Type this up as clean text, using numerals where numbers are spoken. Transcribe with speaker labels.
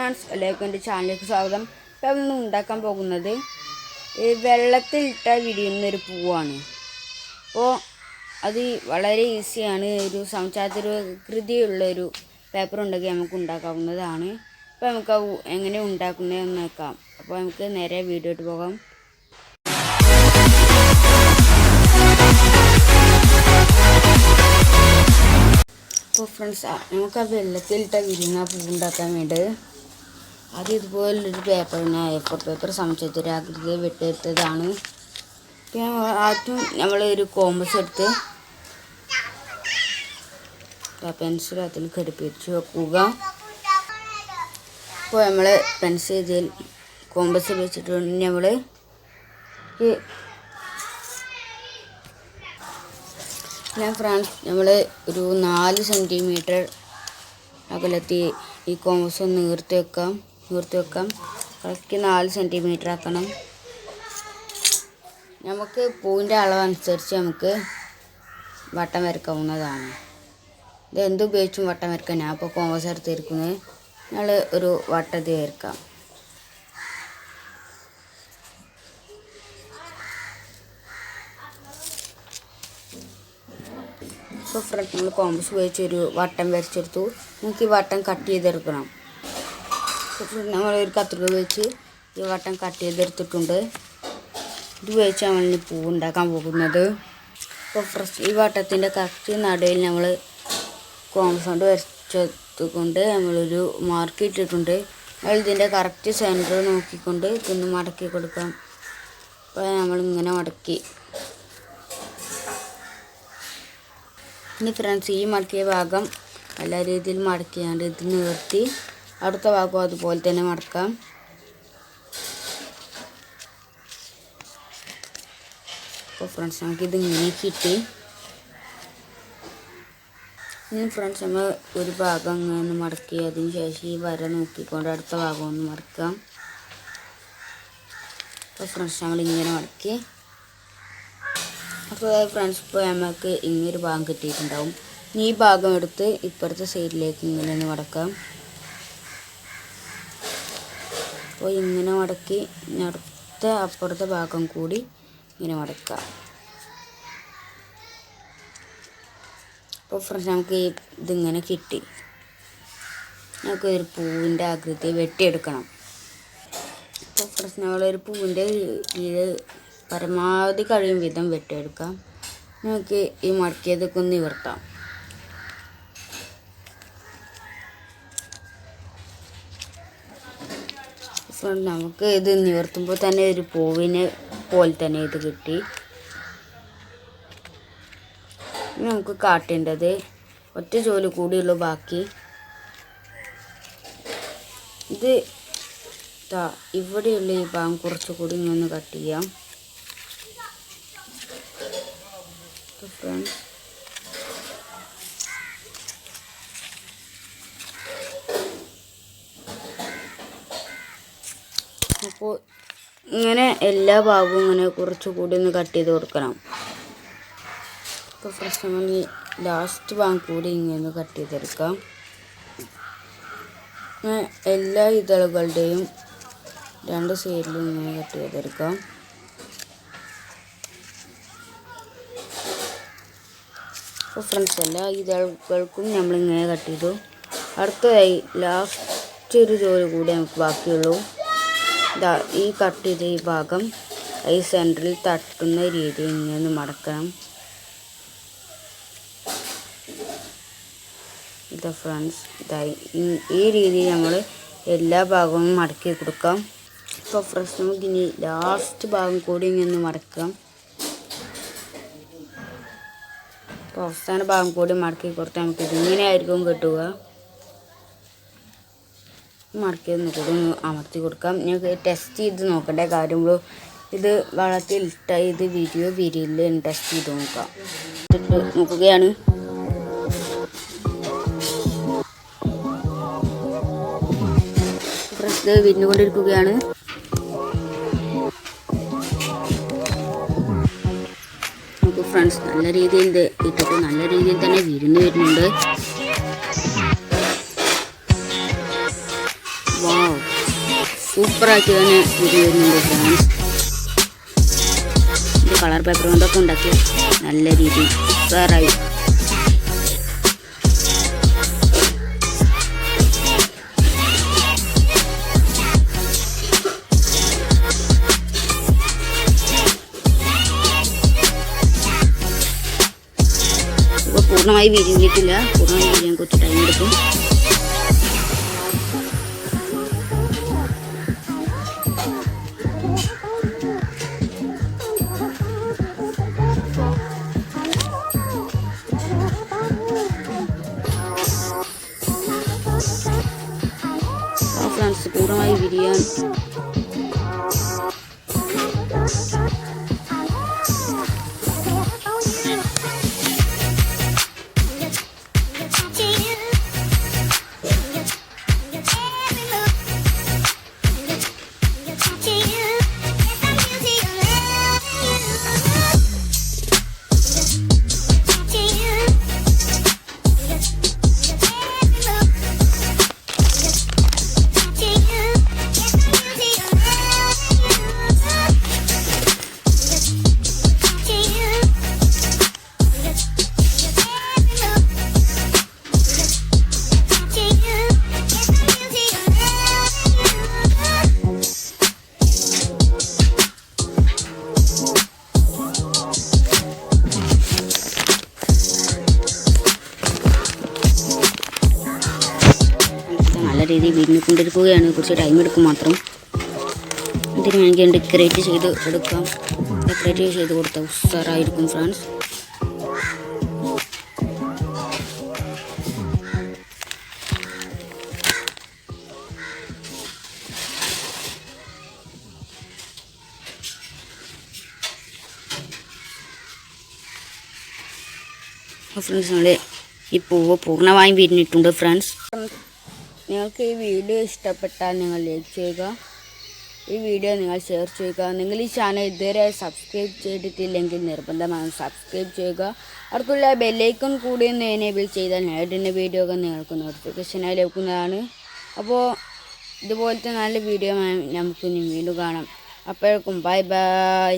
Speaker 1: Friends, എല്ലാവർക്കും എൻ്റെ ചാനലിലേക്ക് സ്വാഗതം. ഇപ്പം ഇന്ന് ഉണ്ടാക്കാൻ പോകുന്നത് വെള്ളത്തിലിട്ട വിരിയുന്നൊരു പൂവാണ്. അപ്പോൾ അത് വളരെ ഈസിയാണ്. ഒരു സംസാരത്തിൽ കൃതിയുള്ളൊരു പേപ്പർ ഉണ്ടെങ്കിൽ നമുക്ക് ഉണ്ടാക്കാവുന്നതാണ്. അപ്പോൾ നമുക്ക് എങ്ങനെ ഉണ്ടാക്കുന്നതെന്ന് നോക്കാം. അപ്പോൾ നമുക്ക് നേരെ വീഡിയോയിട്ട് പോകാം. അപ്പോൾ ഫ്രണ്ട്സ്, നമുക്ക് ആ വെള്ളത്തിലിട്ട വിരിയുന്ന പൂ ഉണ്ടാക്കാൻ വേണ്ടി ആദ്യം ഇതുപോലൊരു പേപ്പറിന് A4 പേപ്പർ സമചതുരാകൃതിയിൽ വെട്ടിയെടുത്തതാണ്. പിന്നെ ആദ്യം നമ്മൾ ഒരു കോമ്പസ് എടുത്ത് പെൻസിൽ അതിൽ ഘടിപ്പിച്ച് വെക്കുക. അപ്പോൾ നമ്മൾ പെൻസിൽ ഇതിൽ കോമ്പസിൽ വെച്ചിട്ടുണ്ടെങ്കിൽ നമ്മൾ ഫ്രണ്ട്സ് ഒരു 4 സെൻറ്റിമീറ്റർ അകലത്തിൽ ഈ കോമ്പസ് ഒന്ന് നീർത്തി വെക്കാം. കറക്റ്റ് 4 സെൻറ്റിമീറ്റർ ആക്കണം. നമുക്ക് പൂവിൻ്റെ അളവനുസരിച്ച് നമുക്ക് വട്ടം വരക്കാവുന്നതാണ്. ഇത് എന്തുപയോഗിച്ചും വട്ടം വരക്കാം. ഞാൻ ഇപ്പോൾ കോമ്പസ് എടുത്തിരിക്കുന്നത് ഞങ്ങൾ ഒരു വട്ടത്തിൽ വരക്കാം. ഇപ്പോൾ ഫ്രണ്ട് നമ്മൾ കോമ്പസ് ഉപയോഗിച്ചൊരു വട്ടം വരച്ചെടുത്തു. നമുക്ക് ഈ വട്ടം കട്ട് ചെയ്തെടുക്കണം. നമ്മളൊരു കത്രിക ഉപയോഗിച്ച് ഈ വട്ടം കട്ട് ചെയ്തെടുത്തിട്ടുണ്ട്. ഇത് ഉപയോഗിച്ചാണ് നമ്മൾ പൂ ഉണ്ടാക്കാൻ പോകുന്നത്. അപ്പോൾ ഫ്രഷ് ഈ വട്ടത്തിൻ്റെ കറക്റ്റ് നടുവിൽ നമ്മൾ കോമ്പസ് കൊണ്ട് വരച്ചെടുത്തുകൊണ്ട് നമ്മളൊരു മാർക്ക് ഇട്ടിട്ടുണ്ട്. ഇതിൻ്റെ കറക്റ്റ് സെൻറ്റർ നോക്കിക്കൊണ്ട് ഇതൊന്ന് മടക്കി കൊടുക്കാം. അപ്പോൾ നമ്മളിങ്ങനെ മടക്കി. ഇനി ഫ്രണ്ട്സ്, ഈ മടക്കിയ ഭാഗം നല്ല രീതിയിൽ മടക്കിയാണ്ട് ഇത് നിർത്തി അടുത്ത ഭാഗം അതുപോലെ തന്നെ മടക്കാം. അപ്പോൾ ഫ്രണ്ട്സ്, നമുക്കിതിങ്ങനെ കിട്ടി. ഇനി ഫ്രണ്ട്സ്, നമ്മൾ ഒരു ഭാഗം ഇങ്ങനെ മടക്കി അതിന് ശേഷം ഈ വര നോക്കിക്കൊണ്ട് അടുത്ത ഭാഗം ഒന്ന് മടക്കാം. അപ്പോൾ ഫ്രണ്ട്സ്, നമ്മളിങ്ങനെ മടക്കി. അപ്പോൾ ഫ്രണ്ട്സ്, ഇപ്പോൾ നമുക്ക് ഇങ്ങനൊരു ഭാഗം കിട്ടിയിട്ടുണ്ടാവും. ഈ ഭാഗം എടുത്ത് ഇപ്പുറത്തെ സൈഡിലേക്ക് ഇങ്ങനെ ഒന്ന് മടക്കാം. അപ്പോൾ ഇങ്ങനെ മടക്കി അടുത്ത അപ്പുറത്തെ ഭാഗം കൂടി ഇങ്ങനെ മടക്കാം. അപ്പോൾ ഫ്രണ്ട്സ്, നമുക്ക് ഇതിങ്ങനെ കിട്ടി. നമുക്ക് ഒരു പൂവിൻ്റെ ആകൃതി വെട്ടിയെടുക്കണം. അപ്പോൾ ഫ്രണ്ട്സ്, നമ്മളൊരു പൂവിൻ്റെ പരമാവധി കഴിയും വിധം വെട്ടിയെടുക്കാം. നമുക്ക് ഈ മടക്കിയതൊക്കെ ഒന്ന് നിവർത്താം. നമുക്ക് ഇത് നിവർത്തുമ്പോൾ തന്നെ ഒരു പൂവിനെ പോലെ തന്നെ ഇത് കിട്ടി. ഇനി നമുക്ക് കാട്ടേണ്ടത് ഒറ്റ ജോലി കൂടിയുള്ളൂ ബാക്കി. ഇത് ഇവിടെയുള്ള ഈ ഭാഗം കുറച്ചുകൂടി ഇങ്ങനെ കട്ട് ചെയ്യാം. ഫ്രണ്ട്സ്, അപ്പോൾ ഇങ്ങനെ എല്ലാ ഭാഗവും ഇങ്ങനെ കുറച്ചുകൂടി ഒന്ന് കട്ട് ചെയ്ത് കൊടുക്കണം. അപ്പോൾ ഫ്രണ്ട്സ്, നമ്മൾ ഈ ലാസ്റ്റ് ഭാഗം കൂടി ഇങ്ങനെ കട്ട് ചെയ്തെടുക്കാം. എല്ലാ ഇതളുകളുടെയും 2 സൈഡിലും ഇങ്ങനെ കട്ട് ചെയ്തെടുക്കാം. അപ്പോൾ ഫ്രണ്ട്സ്, എല്ലാ ഇതളുകൾക്കും നമ്മളിങ്ങനെ കട്ട് ചെയ്തു. അടുത്തതായി ലാസ്റ്റ് ഒരു ജോലി കൂടി നമുക്ക് ബാക്കിയുള്ളൂ. ഈ കട്ട് ചെയ്ത ഈ ഭാഗം ഈ സെൻറ്ററിൽ തട്ടുന്ന രീതിയിൽ ഇങ്ങനെ മടക്കണം. ഇതാ ഫ്രണ്ട്സ്, ഈ രീതിയിൽ നമ്മൾ എല്ലാ ഭാഗവും മടക്കി കൊടുക്കാം. ഇപ്പോൾ ഫ്രണ്ട്സ്, നമുക്കിനി ലാസ്റ്റ് ഭാഗം കൂടി ഇങ്ങനെ മടക്കാം. അപ്പോൾ അവസാന ഭാഗം കൂടി മടക്കി കൊടുത്താൽ നമുക്ക് ഇതിങ്ങനെ ആയിരിക്കും കിട്ടുക. മടക്കിയൊന്ന് കൂടി ഒന്ന് അമർത്തി കൊടുക്കാം. ഞങ്ങൾക്ക് ടെസ്റ്റ് ചെയ്ത് നോക്കേണ്ട കാര്യമുള്ളൂ. ഇത് വെള്ളത്തിലിട്ട ഇത് വിരിയില്ല എന്ന് ടെസ്റ്റ് ചെയ്ത് നോക്കാം. നോക്കുകയാണ്. ഫ്രണ്ട്സ്, വിരിഞ്ഞുകൊണ്ടിരിക്കുകയാണ്. നമുക്ക് ഫ്രണ്ട്സ്, നല്ല രീതിയിൽ ഇട്ടിട്ട് നല്ല രീതിയിൽ തന്നെ വിരിഞ്ഞു വരുന്നുണ്ട്. സൂപ്പറാക്കി തന്നെ വിരി വരുന്നുണ്ട് ഫ്രണ്ട്സ്. ഇത് കളർ പേപ്പർ കൊണ്ടൊക്കെ ഉണ്ടാക്കി നല്ല രീതിയിൽ സൂപ്പറായി. ഇപ്പോൾ പൂർണ്ണമായി വിരിഞ്ഞിട്ടില്ല. പൂർണ്ണമായി വിരിയാൻ കുറച്ച് ടൈം എടുക്കും. ഫ്രണ്ട്സ് പൂർണ്ണമായി വിരിയാൻ നല്ല രീതിയിൽ വിരിഞ്ഞുകൊണ്ടിരിക്കുകയാണ്. കുറച്ച് ടൈം എടുക്കും മാത്രം. ഇതിന് വേണമെങ്കിൽ ഡെക്കറേറ്റ് ചെയ്ത് എടുക്കാം. ഡെക്കറേറ്റ് ചെയ്ത് കൊടുത്താൽ ഉഷാറായിരിക്കും ഫ്രണ്ട്സ്. ഫ്രണ്ട്സ് നമ്മുടെ ഈ പൂവ് പൂർണ്ണമായും വിരിഞ്ഞിട്ടുണ്ട് ഫ്രണ്ട്സ്. നിങ്ങൾക്ക് ഈ വീഡിയോ ഇഷ്ടപ്പെട്ടാൽ നിങ്ങൾ ലൈക്ക് ചെയ്യുക. ഈ വീഡിയോ നിങ്ങൾ ഷെയർ ചെയ്യുക. നിങ്ങൾ ഈ ചാനൽ ഇതുവരെ സബ്സ്ക്രൈബ് ചെയ്തിട്ടില്ലെങ്കിൽ നിർബന്ധമായും സബ്സ്ക്രൈബ് ചെയ്യുക. അടുത്തുള്ള ബെല്ലൈക്കൺ കൂടി ഒന്ന് എനേബിൾ ചെയ്താൽ നേടുന്ന വീഡിയോ ഒക്കെ നിങ്ങൾക്ക് നോട്ടിഫിക്കേഷനായി ലഭിക്കുന്നതാണ്. അപ്പോൾ ഇതുപോലത്തെ നല്ല വീഡിയോ നമുക്ക് ഇനി വീണ്ടും കാണാം. അപ്പോഴേക്കും ബൈ ബൈ.